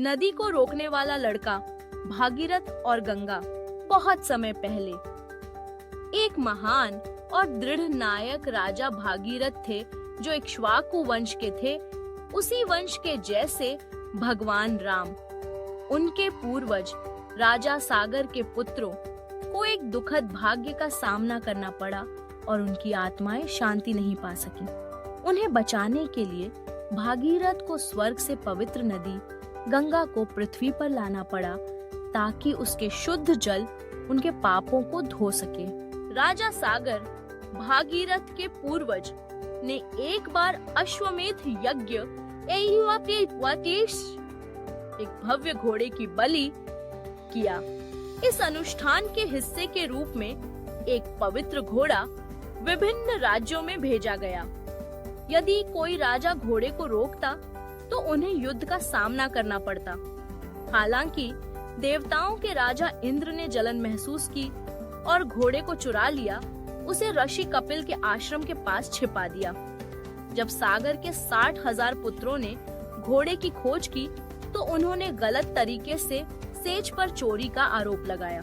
नदी को रोकने वाला लड़का भागीरथ और गंगा। बहुत समय पहले एक महान और दृढ़ नायक राजा भागीरथ थे जो इक्ष्वाकु वंश के थे। उसी वंश के जैसे भगवान राम, उनके पूर्वज राजा सागर के पुत्रों को एक दुखद भाग्य का सामना करना पड़ा और उनकी आत्माएं शांति नहीं पा सकी। उन्हें बचाने के लिए भागीरथ को स्वर्ग से पवित्र नदी गंगा को पृथ्वी पर लाना पड़ा ताकि उसके शुद्ध जल उनके पापों को धो सके। राजा सागर भागीरथ के पूर्वज ने एक बार अश्वमेध यज्ञ एक भव्य घोड़े की बलि किया। इस अनुष्ठान के हिस्से के रूप में एक पवित्र घोड़ा विभिन्न राज्यों में भेजा गया। यदि कोई राजा घोड़े को रोकता तो उन्हें युद्ध का सामना करना पड़ता। हालांकि देवताओं के राजा इंद्र ने जलन महसूस की और घोड़े को चुरा लिया, उसे ऋषि कपिल के आश्रम के पास छिपा दिया। जब सागर के 60,000 पुत्रों ने घोड़े की खोज की तो उन्होंने गलत तरीके से सेज पर चोरी का आरोप लगाया।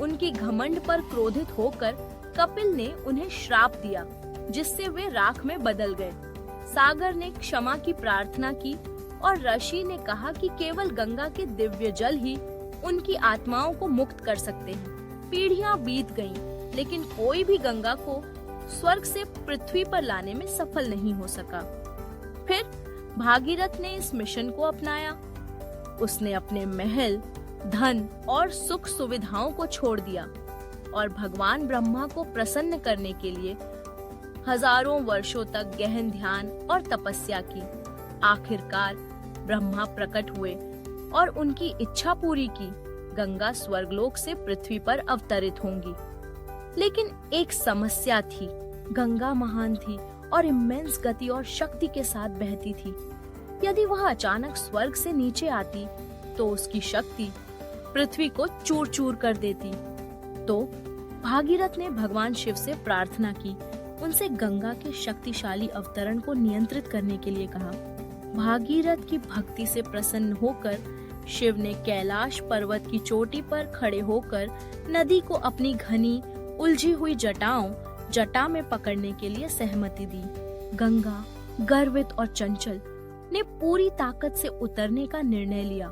उनकी घमंड पर क्रोधित होकर कपिल ने उन्हें श्राप दिया, जिससे वे राख में बदल गए। सागर ने क्षमा की प्रार्थना की और ऋषि ने कहा कि केवल गंगा के दिव्य जल ही उनकी आत्माओं को मुक्त कर सकते हैं। पीढ़ियां बीत गईं, लेकिन कोई भी गंगा को स्वर्ग से पृथ्वी पर लाने में सफल नहीं हो सका। फिर भागीरथ ने इस मिशन को अपनाया। उसने अपने महल, धन और सुख सुविधाओं को छोड़ दिया और भगवान ब्रह्मा को प्रसन्न करने के लिए हजारों वर्षों तक गहन ध्यान और तपस्या की। आखिरकार ब्रह्मा प्रकट हुए और उनकी इच्छा पूरी की। गंगा स्वर्गलोक से पृथ्वी पर अवतरित होंगी। लेकिन एक समस्या थी। गंगा महान थी और इमेंस गति और शक्ति के साथ बहती थी। यदि वह अचानक स्वर्ग से नीचे आती तो उसकी शक्ति पृथ्वी को चूर चूर कर देती। तो भागीरथ ने भगवान शिव से प्रार्थना की, उनसे गंगा के शक्तिशाली अवतरण को नियंत्रित करने के लिए कहा। भागीरथ की भक्ति से प्रसन्न होकर शिव ने कैलाश पर्वत की चोटी पर खड़े होकर नदी को अपनी घनी उलझी हुई जटा में पकड़ने के लिए सहमति दी। गंगा गर्वित और चंचल ने पूरी ताकत से उतरने का निर्णय लिया,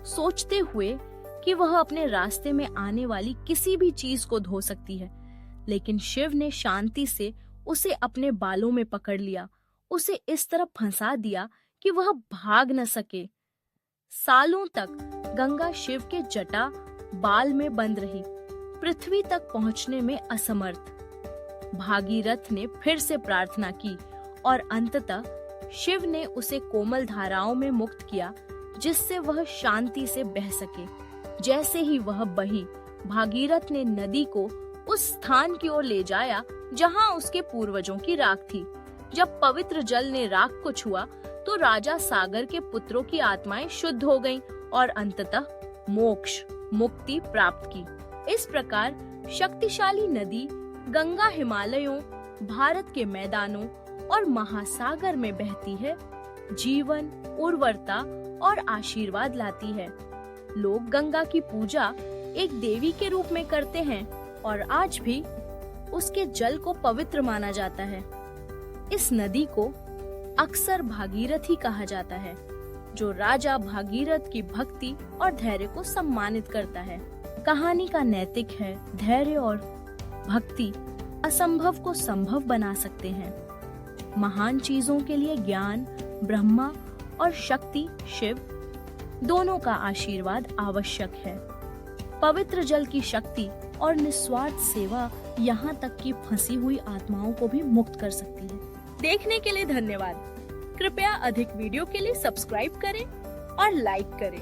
सोचते हुए कि वह अपने रास्ते में आने वाली किसी भी चीज को धो सकती है। लेकिन शिव ने शांति से उसे अपने बालों में पकड़ लिया, उसे इस तरह फंसा दिया कि वह भाग न सके। सालों तक गंगा शिव के जटा बाल में बंद रही, पृथ्वी तक पहुंचने में असमर्थ। भागीरथ ने फिर से प्रार्थना की और अंततः शिव ने उसे कोमल धाराओं में मुक्त किया, जिससे वह शांति से बह सके। जैसे ही वह बही, भागीरथ ने नदी को उस स्थान की ओर ले जाया जहां उसके पूर्वजों की राख थी। जब पवित्र जल ने राख को छुआ तो राजा सागर के पुत्रों की आत्माएं शुद्ध हो गईं और अंततः मोक्ष मुक्ति प्राप्त की। इस प्रकार शक्तिशाली नदी गंगा हिमालयों, भारत के मैदानों और महासागर में बहती है, जीवन, उर्वरता और आशीर्वाद लाती है। लोग गंगा की पूजा एक देवी के रूप में करते हैं और आज भी उसके जल को पवित्र माना जाता है। इस नदी को अक्सर भागीरथी कहा जाता है, जो राजा भागीरथ की भक्ति और धैर्य को सम्मानित करता है। कहानी का नैतिक है, धैर्य और भक्ति असंभव को संभव बना सकते हैं। महान चीजों के लिए ज्ञान, ब्रह्मा और शक्ति शिव दोनों का आशीर्वाद आवश्यक है। पवित्र जल की शक्ति और निस्वार्थ सेवा यहाँ तक कि फंसी हुई आत्माओं को भी मुक्त कर सकती है। देखने के लिए धन्यवाद। कृपया अधिक वीडियो के लिए सब्सक्राइब करें और लाइक करें।